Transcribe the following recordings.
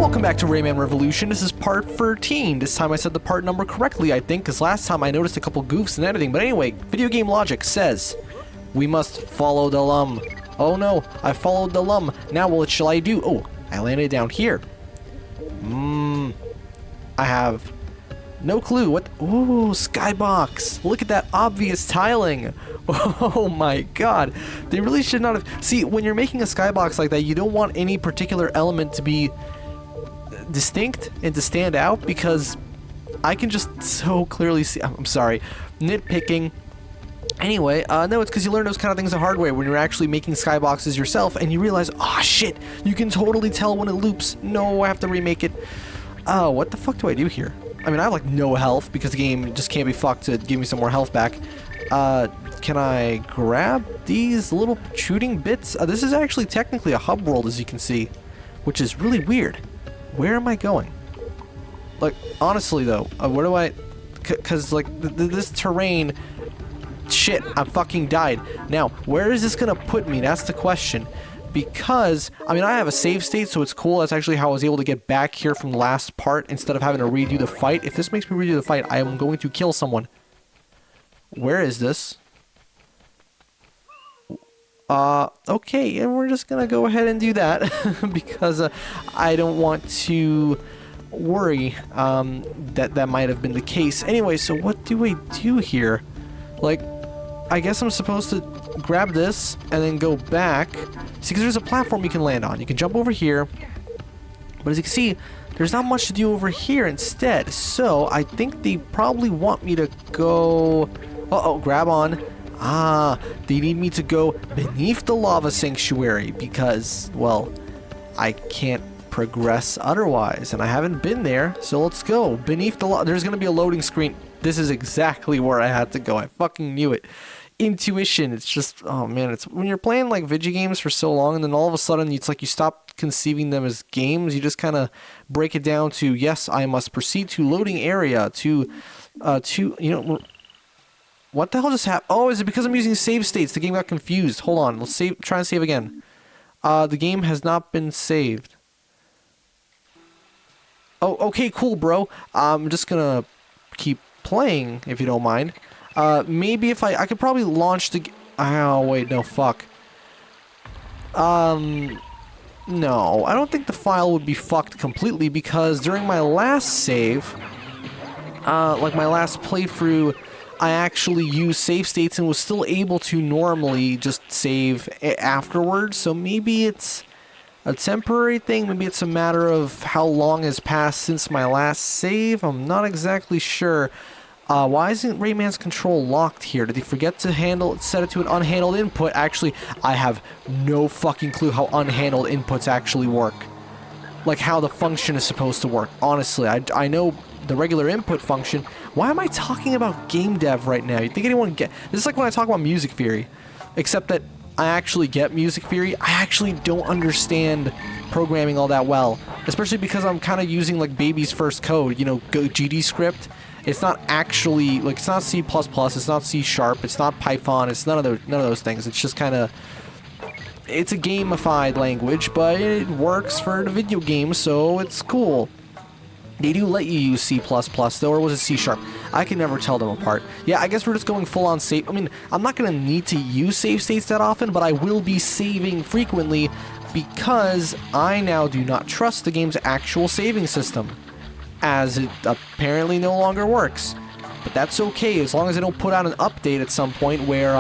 welcome back to Rayman Revolution. This is part 13. This time I said the part number correctly, I think, because last time I noticed a couple goofs in editing. But anyway, video game logic says we must follow the lum. Oh no, I followed the lum. Now what shall I do? Oh, I landed down here. I have no clue. What? Ooh, skybox. Look at that obvious tiling. Oh my god. They really should not have... See, when you're making a skybox like that, you don't want any particular element to be distinct and to stand out, because I can just so clearly see... I'm sorry. Nitpicking. Anyway, no, it's because you learn those kind of things the hard way when you're actually making skyboxes yourself, and you realize, oh shit, you can totally tell when it loops. No, I have to remake it. Oh, what the fuck do I do here? I mean, I have like no health because the game just can't be fucked to give me some more health back. Can I grab these little shooting bits? This is actually technically a hub world, as you can see, which is really weird. Where am I going? Like, honestly though, where do I... Because, like, this terrain... Shit, I fucking died. Now, where is this gonna put me? That's the question. Because, I mean, I have a save state, so it's cool. That's actually how I was able to get back here from the last part instead of having to redo the fight. If this makes me redo the fight, I am going to kill someone. Where is this? Okay, and we're just gonna go ahead and do that because I don't want to worry that might have been the case. Anyway, so what do we do here? Like, I guess I'm supposed to grab this and then go back. See, because there's a platform you can land on. You can jump over here. But as you can see, there's not much to do over here instead. So, I think they probably want me to go... Uh-oh, grab on. Ah, they need me to go beneath the lava sanctuary because, well, I can't progress otherwise. And I haven't been there, so let's go. Beneath the lava... There's going to be a loading screen. This is exactly where I had to go. I fucking knew it. Intuition. It's just, oh man, it's when you're playing like video games for so long and then all of a sudden it's like you stop conceiving them as games. You just kind of break it down to, yes, I must proceed to loading area to, you know, what the hell just happened? Oh, is it because I'm using save states? The game got confused. Hold on. Let's save, try and save again. The game has not been saved. Oh, okay, cool, bro. I'm just gonna keep playing, if you don't mind. Maybe if I could probably launch the... Oh, wait, no, fuck. No, I don't think the file would be fucked completely because during my last save, like my last playthrough, I actually used save states and was still able to normally just save afterwards, so maybe it's a temporary thing, maybe it's a matter of how long has passed since my last save, I'm not exactly sure. Why isn't Rayman's control locked here? Did he forget to set it to an unhandled input? Actually, I have no fucking clue how unhandled inputs actually work. Like how the function is supposed to work. Honestly, I know the regular input function. Why am I talking about game dev right now? You think anyone get... This is like when I talk about music theory. Except that I actually get music theory. I actually don't understand programming all that well. Especially because I'm kind of using like baby's first code. You know, GD script. It's not actually, like, it's not C++, it's not C#, it's not Python, it's none of those things. It's just kind of, it's a gamified language, but it works for the video game, so it's cool. They do let you use C++, though, or was it C#? I can never tell them apart. Yeah, I guess we're just going full-on save. I mean, I'm not going to need to use save states that often, but I will be saving frequently because I now do not trust the game's actual saving system, as it apparently no longer works. But that's okay, as long as they don't put out an update at some point where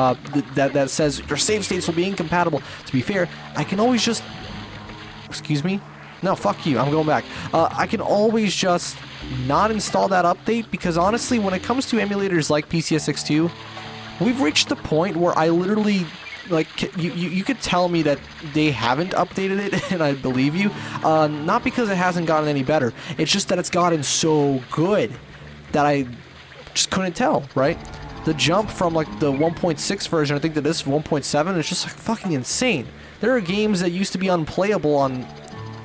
that says your save states will be incompatible. To be fair, I can always just... Excuse me? No, fuck you, I'm going back. I can always just not install that update, because honestly, when it comes to emulators like PCSX2, we've reached the point where I literally... Like, you could tell me that they haven't updated it, and I believe you. Not because it hasn't gotten any better. It's just that it's gotten so good that I just couldn't tell, right? The jump from, like, the 1.6 version, I think, to this 1.7 is just, like, fucking insane. There are games that used to be unplayable on...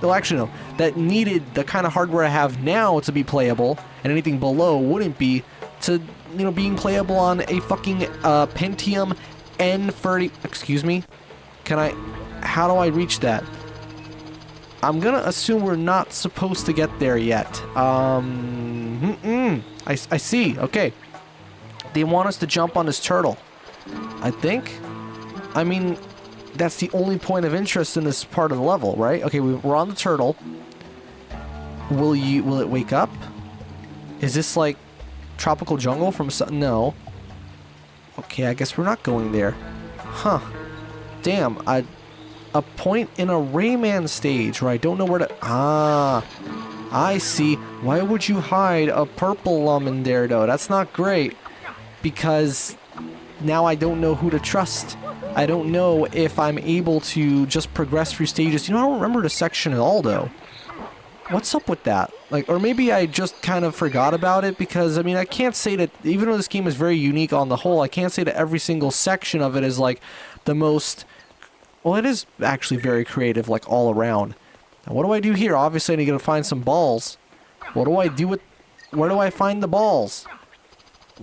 Well, actually, no. That needed the kind of hardware I have now to be playable, and anything below wouldn't be, to, you know, being playable on a fucking Pentium N30, excuse me? Can I, how do I reach that? I'm gonna assume we're not supposed to get there yet. I see. Okay. They want us to jump on this turtle. I think. I mean, that's the only point of interest in this part of the level, right? Okay, we're on the turtle. Will it wake up? Is this like tropical jungle from no. Okay, I guess we're not going there. Huh. Damn, a point in a Rayman stage where I don't know where to... Ah, I see. Why would you hide a purple lum in there, though? That's not great. Because now I don't know who to trust. I don't know if I'm able to just progress through stages. You know, I don't remember the section at all, though. What's up with that? Like, or maybe I just kind of forgot about it because, I mean, I can't say that, even though this game is very unique on the whole, I can't say that every single section of it is, like, the most... Well, it is actually very creative, like, all around. Now, what do I do here? Obviously, I need to find some balls. What do I do with... Where do I find the balls?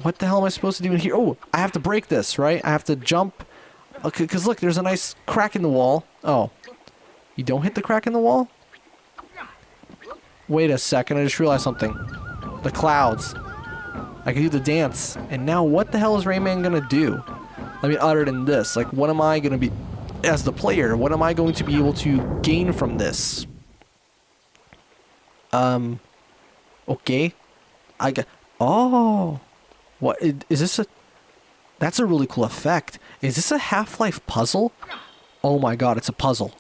What the hell am I supposed to do in here? Oh, I have to break this, right? I have to jump... Okay, because look, there's a nice crack in the wall. Oh. You don't hit the crack in the wall? Wait a second, I just realized something. The clouds. I can do the dance. And now what the hell is Rayman gonna do? I mean, other than this, like, what am I gonna be... As the player, what am I going to be able to gain from this? Okay. I got... Oh! What, is this a... That's a really cool effect. Is this a Half-Life puzzle? Oh my god, it's a puzzle.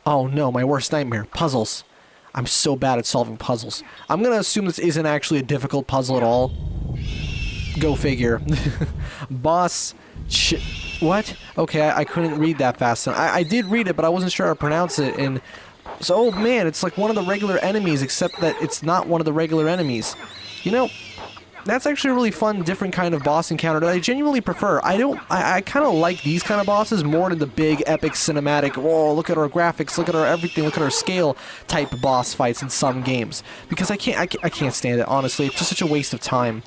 Oh no, my worst nightmare. Puzzles. I'm so bad at solving puzzles. I'm gonna assume this isn't actually a difficult puzzle at all. Go figure. Boss... What? Okay, I couldn't read that fast enough. I did read it, but I wasn't sure how to pronounce it, and... So, oh man, it's like one of the regular enemies, except that it's not one of the regular enemies. You know, that's actually a really fun, different kind of boss encounter that I genuinely prefer. I kind of like these kind of bosses more than the big, epic, cinematic, oh, look at our graphics, look at our everything, look at our scale type boss fights in some games. Because I can't stand it, honestly. It's just such a waste of time.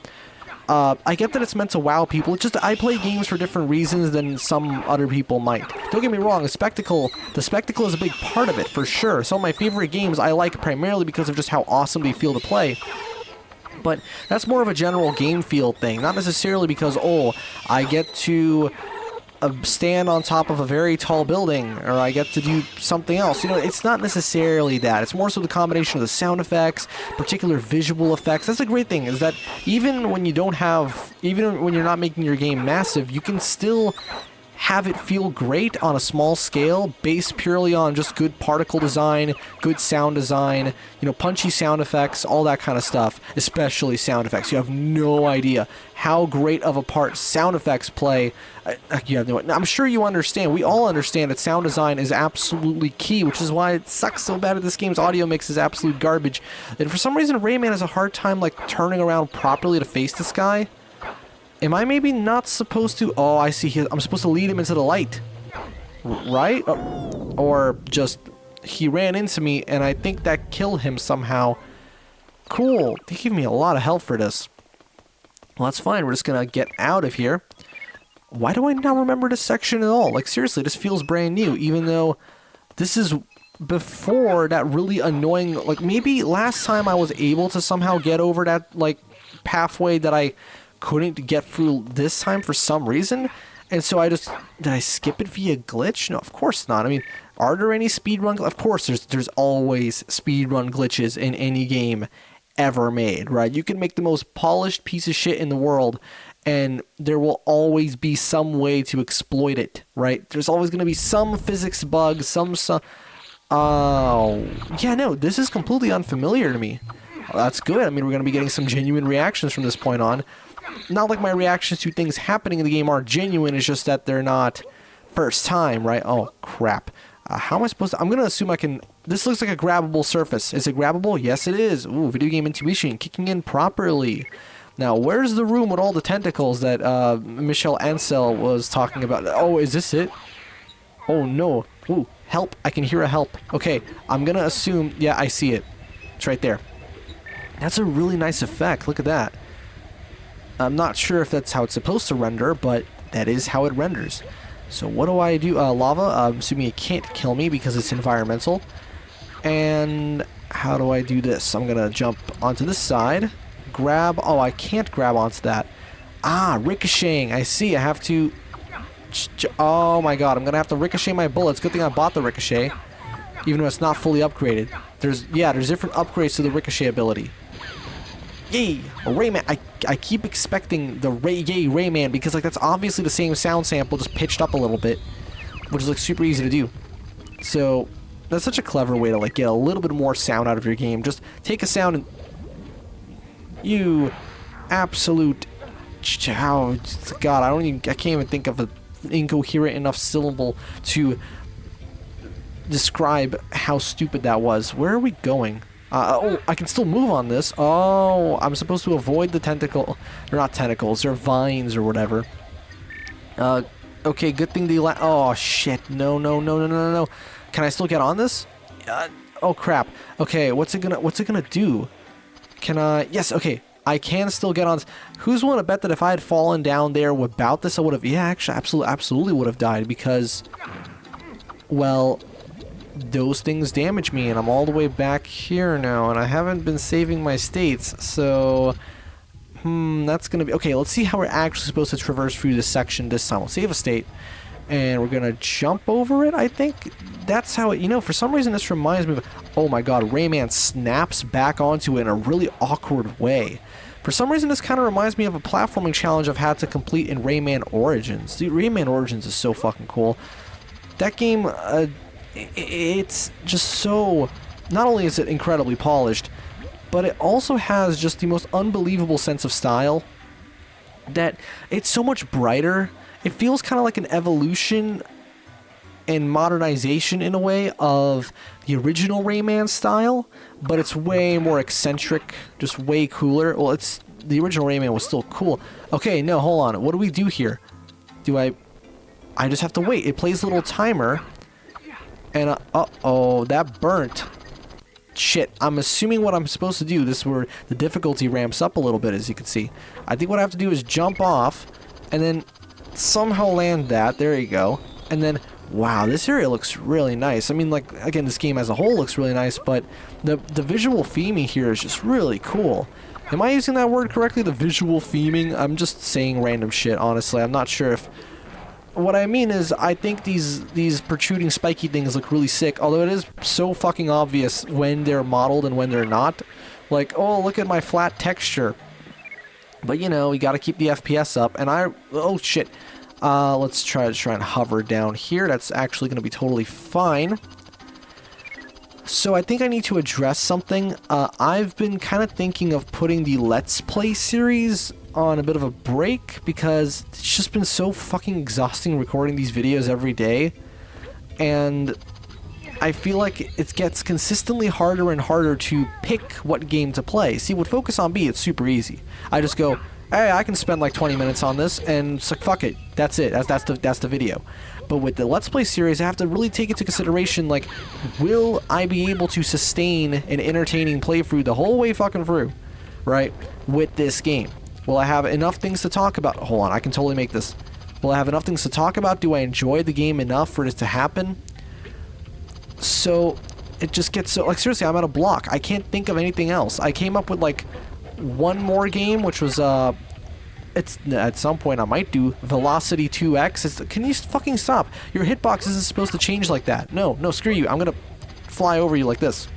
I get that it's meant to wow people. It's just that I play games for different reasons than some other people might. Don't get me wrong, the spectacle is a big part of it, for sure. Some of my favorite games I like primarily because of just how awesome they feel to play. But that's more of a general game feel thing, not necessarily because, oh, I get to stand on top of a very tall building, or I get to do something else. You know, it's not necessarily that. It's more so the combination of the sound effects, particular visual effects. That's a great thing, is that even when you're not making your game massive, you can still have it feel great on a small scale, based purely on just good particle design, good sound design, you know, punchy sound effects, all that kind of stuff, especially sound effects. You have no idea how great of a part sound effects play. You have no, I'm sure you understand. We all understand that sound design is absolutely key, which is why it sucks so bad that this game's audio mix is absolute garbage. And for some reason, Rayman has a hard time, like, turning around properly to face this guy. Am I maybe not supposed to... Oh, I see. I'm supposed to lead him into the light. Right? Or just... He ran into me, and I think that killed him somehow. Cool. They give me a lot of help for this. Well, that's fine. We're just gonna get out of here. Why do I not remember this section at all? Like, seriously, this feels brand new, even though this is before that really annoying... Like, maybe last time I was able to somehow get over that, like, pathway that I... couldn't get through this time for some reason, and so did I skip it via glitch? No, of course not. I mean, are there any speedrun? Of course, there's always speedrun glitches in any game ever made, right? You can make the most polished piece of shit in the world, and there will always be some way to exploit it, right? There's always going to be some physics bug, Oh, yeah, no, this is completely unfamiliar to me. Well, that's good. I mean, we're going to be getting some genuine reactions from this point on. Not like my reactions to things happening in the game aren't genuine, it's just that they're not first time, right? Oh, crap. How am I supposed to... I'm going to assume I can... This looks like a grabbable surface. Is it grabbable? Yes, it is. Ooh, video game intuition kicking in properly. Now, where's the room with all the tentacles that Michelle Ansel was talking about? Oh, is this it? Oh, no. Ooh, help. I can hear a help. Okay, I'm going to assume... Yeah, I see it. It's right there. That's a really nice effect. Look at that. I'm not sure if that's how it's supposed to render, but that is how it renders. So what do I do? Lava, I'm assuming it can't kill me because it's environmental. And how do I do this? I'm gonna jump onto this side. Grab... Oh, I can't grab onto that. Ah, ricocheting. I see. I have to... Oh my god, I'm gonna have to ricochet my bullets. Good thing I bought the ricochet. Even though it's not fully upgraded. There's different upgrades to the ricochet ability. Yay! Rayman. I keep expecting the yay Rayman because like that's obviously the same sound sample just pitched up a little bit. Which is like super easy to do. So that's such a clever way to like get a little bit more sound out of your game. Just take a sound and you absolute God, I can't even think of an incoherent enough syllable to describe how stupid that was. Where are we going? Oh, I can still move on this. Oh, I'm supposed to avoid the tentacle. They're not tentacles, they're vines or whatever. Okay, good thing oh shit, no. Can I still get on this? Oh crap. Okay, what's it gonna do? Can I... Yes, okay. I can still get on this. Who's willing to bet that if I had fallen down there without this, I would have... Yeah, actually, absolutely would have died because... Well, those things damage me, and I'm all the way back here now, and I haven't been saving my states, so... that's gonna be... Okay, let's see how we're actually supposed to traverse through this section this time. We'll save a state, and we're gonna jump over it, I think. That's how it... You know, for some reason this reminds me of... Oh my god, Rayman snaps back onto it in a really awkward way. For some reason this kind of reminds me of a platforming challenge I've had to complete in Rayman Origins. Dude, Rayman Origins is so fucking cool. That game, it's just so... Not only is it incredibly polished, but it also has just the most unbelievable sense of style. That it's so much brighter. It feels kind of like an evolution and modernization in a way of the original Rayman style, but it's way more eccentric, just way cooler. Well, it's... The original Rayman was still cool. Okay, no, hold on. What do we do here? Do I just have to wait. It plays a little timer. And, uh-oh, that burnt. Shit, I'm assuming what I'm supposed to do, this is where the difficulty ramps up a little bit, as you can see. I think what I have to do is jump off, and then somehow land that. There you go. And then... Wow, this area looks really nice. I mean, like, again, this game as a whole looks really nice, but the visual theming here is just really cool. Am I using that word correctly, the visual theming? I'm just saying random shit, honestly. I'm not sure if... What I mean is, I think these protruding spiky things look really sick, although it is so fucking obvious when they're modeled and when they're not. Like, oh, look at my flat texture. But, you know, you gotta keep the FPS up, and oh, shit. Let's try and hover down here. That's actually going to be totally fine. So I think I need to address something. I've been kind of thinking of putting the Let's Play series on a bit of a break because it's just been so fucking exhausting recording these videos every day. And I feel like it gets consistently harder and harder to pick what game to play. See, with Focus on B, it's super easy. I just go... Hey, I can spend like 20 minutes on this, and it's like, fuck it. That's it. That's the video. But with the Let's Play series, I have to really take into consideration, like, will I be able to sustain an entertaining playthrough the whole way fucking through, right, with this game? Will I have enough things to talk about? Hold on, I can totally make this. Will I have enough things to talk about? Do I enjoy the game enough for it to happen? So, it just gets so... Like, seriously, I'm at a block. I can't think of anything else. I came up with, like... one more game, which was it's at some point I might do Velocity 2X. Can you fucking stop? Your hitbox isn't supposed to change like that. No, screw you. I'm gonna fly over you like this.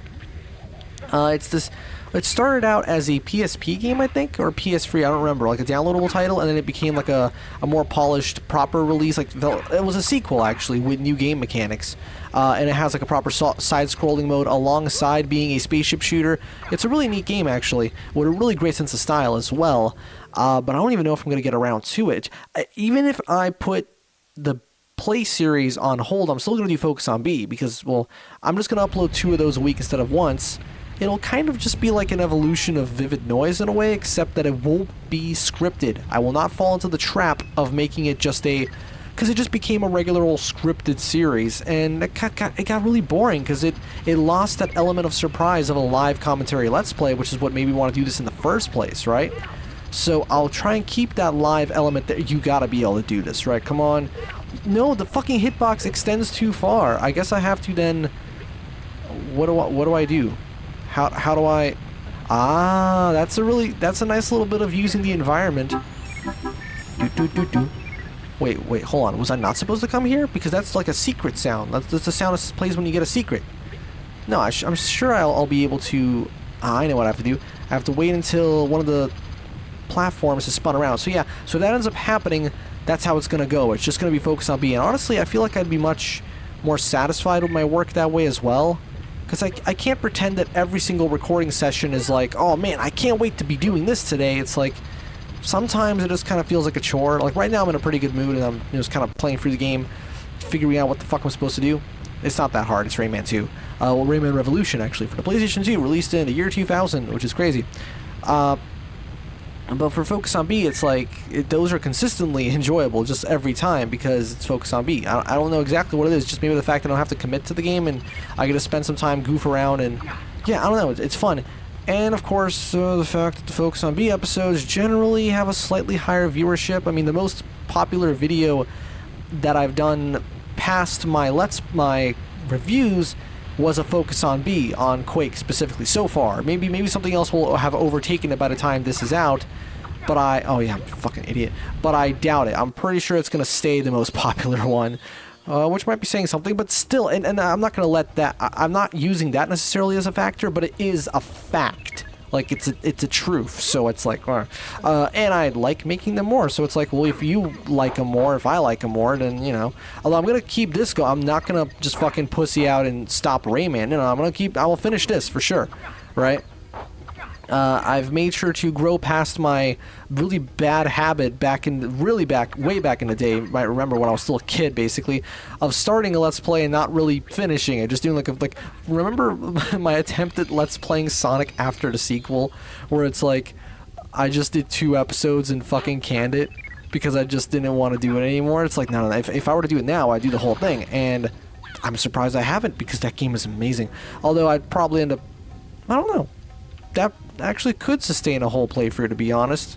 It's this. It started out as a PSP game, I think, or PS3. I don't remember. Like a downloadable title, and then it became like a more polished, proper release. Like it was a sequel actually with new game mechanics, and it has like a proper side-scrolling mode alongside being a spaceship shooter. It's a really neat game actually, with a really great sense of style as well. But I don't even know if I'm gonna get around to it. Even if I put the Play series on hold, I'm still gonna do Focus on B because, well, I'm just gonna upload 2 of those a week instead of once. It'll kind of just be like an evolution of Vivid Noise in a way, except that it won't be scripted. I will not fall into the trap of making it just a... Because it just became a regular old scripted series, and it got really boring because it lost that element of surprise of a live commentary Let's Play, which is what made me want to do this in the first place, right? So I'll try and keep that live element there. You gotta be able to do this, right? Come on. No, the fucking hitbox extends too far. I guess I have to then... what do I do? How do I... Ah, that's a nice little bit of using the environment. Wait, hold on. Was I not supposed to come here? Because that's like a secret sound. That's the sound that plays when you get a secret. No, I'm sure I'll be able to... I know what I have to do. I have to wait until one of the platforms is spun around. So yeah, so that ends up happening. That's how it's going to go. It's just going to be focused on B. And honestly, I feel like I'd be much more satisfied with my work that way as well. Because I can't pretend that every single recording session is like, oh man, I can't wait to be doing this today. It's like, sometimes it just kind of feels like a chore. Like right now I'm in a pretty good mood and I'm just kind of playing through the game, figuring out what the fuck I'm supposed to do. It's not that hard. It's Rayman 2. Well, Rayman Revolution, actually, for the PlayStation 2, released in the year 2000, which is crazy. But for Focus on B, it's like, those are consistently enjoyable just every time because it's Focus on B. I don't know exactly what it is, just maybe the fact that I don't have to commit to the game and I get to spend some time, goof around, and yeah, I don't know, it's fun. And of course, the fact that the Focus on B episodes generally have a slightly higher viewership. I mean, the most popular video that I've done past my reviews was a Focus on B on Quake specifically so far. Maybe something else will have overtaken it by the time this is out. But oh yeah, I'm a fucking idiot. But I doubt it. I'm pretty sure it's gonna stay the most popular one, which might be saying something. But still, and I'm not gonna let that. I'm not using that necessarily as a factor, but it is a fact. Like it's a truth. So it's like, and I like making them more. So it's like, well, if you like them more, if I like them more, then you know. Although I'm gonna keep this going. I'm not gonna just fucking pussy out and stop Rayman. You know, I will finish this for sure, right? I've made sure to grow past my really bad habit way back in the day. You might remember when I was still a kid, basically, of starting a Let's Play and not really finishing it. Just doing like remember my attempt at Let's Playing Sonic after the sequel, where it's like, I just did 2 episodes and fucking canned it because I just didn't want to do it anymore. It's like, no. If I were to do it now, I'd do the whole thing, and I'm surprised I haven't because that game is amazing. Although I'd probably end up, I don't know. That actually could sustain a whole playthrough, to be honest.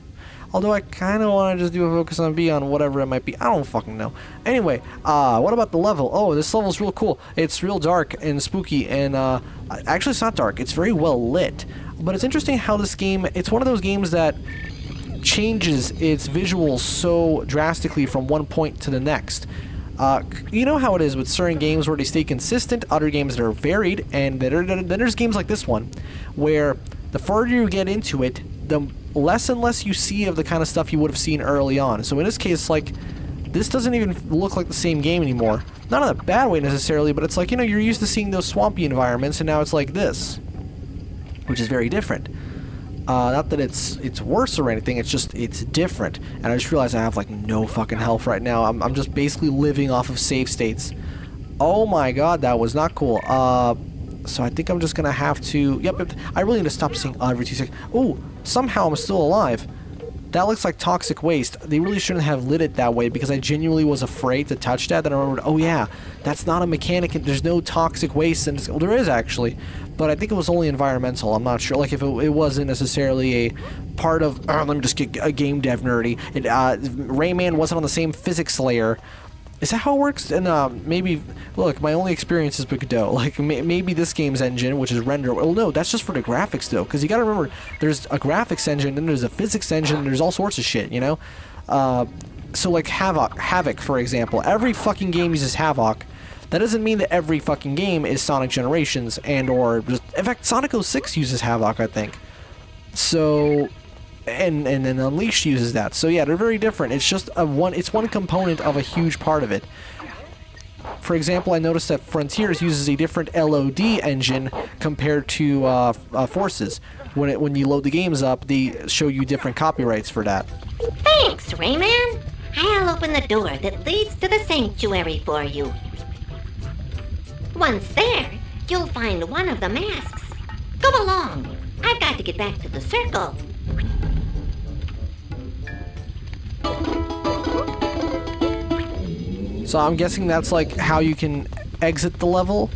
Although I kind of want to just do a Focus on B on whatever it might be. I don't fucking know. Anyway, what about the level? Oh, this level's real cool. It's real dark and spooky, and actually it's not dark. It's very well lit. But it's interesting how this game, it's one of those games that changes its visuals so drastically from one point to the next. You know how it is with certain games where they stay consistent, other games that are varied, and then there's games like this one, where the farther you get into it, the less and less you see of the kind of stuff you would have seen early on. So in this case, like, this doesn't even look like the same game anymore. Not in a bad way necessarily, but it's like, you know, you're used to seeing those swampy environments, and now it's like this, which is very different. Not that it's worse or anything, it's just, it's different. And I just realized I have, like, no fucking health right now. I'm just basically living off of save states. Oh my god, that was not cool. So I think I'm just gonna have to... Yep, I really need to stop seeing every 2 seconds. Oh, somehow I'm still alive. That looks like toxic waste. They really shouldn't have lit it that way because I genuinely was afraid to touch that. Then I remembered, oh yeah, that's not a mechanic. There's no toxic waste. And well, there is actually, but I think it was only environmental. I'm not sure. Like if it wasn't necessarily a part of... let me just get a game dev nerdy. Rayman wasn't on the same physics layer. Is that how it works? And maybe, look, my only experience is with Godot. Like, maybe this game's engine, which is render... Well, no, that's just for the graphics, though. Because you gotta remember, there's a graphics engine, then there's a physics engine, and there's all sorts of shit, you know? So, like, Havoc, for example. Every fucking game uses Havoc. That doesn't mean that every fucking game is Sonic Generations, and/or... In fact, Sonic 06 uses Havoc, I think. So... And Unleashed uses that. So yeah, they're very different. It's just it's one component of a huge part of it. For example, I noticed that Frontiers uses a different LOD engine compared to Forces. When you load the games up, they show you different copyrights for that. Thanks, Rayman. I'll open the door that leads to the sanctuary for you. Once there, you'll find one of the masks. Go along. I've got to get back to the circle. So I'm guessing that's like how you can exit the level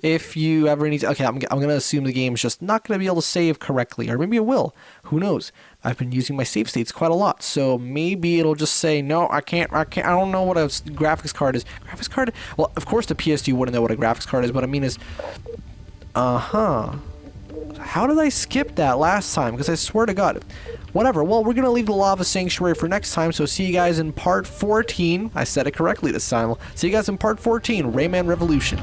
if you ever need to. Okay, I'm gonna assume the game's just not gonna be able to save correctly, or maybe it will. Who knows? I've been using my save states quite a lot, so maybe it'll just say no. I can't. I don't know what a graphics card is. Graphics card? Well, of course the PS2 wouldn't know what a graphics card is. What I mean is, Uh-huh. How did I skip that last time? Because I swear to God. Whatever. Well, we're going to leave the Lava Sanctuary for next time, so see you guys in part 14. I said it correctly this time. See you guys in part 14, Rayman Revolution.